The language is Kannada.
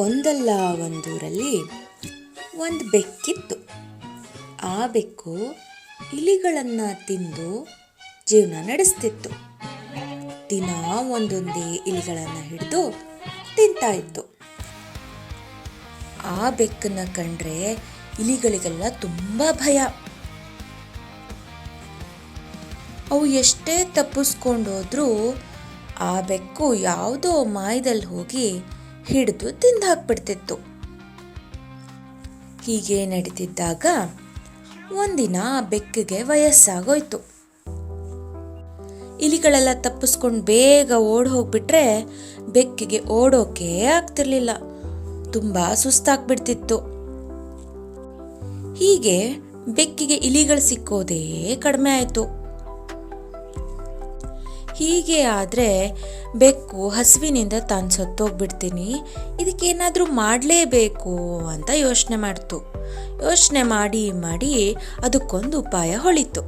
ಒಂದಲ್ಲ ಒಂದೂರಲ್ಲಿ ಒಂದು ಬೆಕ್ಕಿತ್ತು. ಆ ಬೆಕ್ಕು ಇಲಿಗಳನ್ನು ತಿಂದು ಜೀವನ ನಡೆಸ್ತಿತ್ತು. ದಿನ ಒಂದೊಂದೇ ಇಲಿಗಳನ್ನು ಹಿಡಿದು ತಿಂತಾ ಇತ್ತು. ಆ ಬೆಕ್ಕನ್ನು ಕಂಡ್ರೆ ಇಲಿಗಳಿಗೆಲ್ಲ ತುಂಬ ಭಯ. ಅವು ಎಷ್ಟೇ ತಪ್ಪಿಸ್ಕೊಂಡೋದ್ರೂ ಆ ಬೆಕ್ಕು ಯಾವುದೋ ಮಾಯದಲ್ಲಿ ಹೋಗಿ ಹಿಡಿದು ತಿಂದು ಹಾಕ್ಬಿಡ್ತಿತ್ತು. ಹೀಗೆ ನಡೀತಿದ್ದಾಗ ಒಂದಿನ ಆ ಬೆಕ್ಕಿಗೆ ವಯಸ್ಸಾಗೋಯ್ತು. ಇಲಿಗಳೆಲ್ಲ ತಪ್ಪಿಸ್ಕೊಂಡು ಬೇಗ ಓಡಿ ಹೋಗ್ಬಿಟ್ರೆ ಬೆಕ್ಕಿಗೆ ಓಡೋಕೆ ಆಗ್ತಿರ್ಲಿಲ್ಲ. ತುಂಬ ಸುಸ್ತಾಗ್ಬಿಡ್ತಿತ್ತು. ಹೀಗೆ ಬೆಕ್ಕಿಗೆ ಇಲಿಗಳು ಸಿಕ್ಕೋದೇ ಕಡಿಮೆ ಆಯಿತು. ಹೀಗೆ ಆದರೆ ಬೆಕ್ಕು ಹಸಿವಿನಿಂದ ತಾನು ಸತ್ತೋಗ್ಬಿಡ್ತೀನಿ, ಇದಕ್ಕೇನಾದರೂ ಮಾಡಲೇಬೇಕು ಅಂತ ಯೋಚನೆ ಮಾಡ್ತು. ಯೋಚನೆ ಮಾಡಿ ಅದಕ್ಕೊಂದು ಉಪಾಯ ಹೊಳಿತು.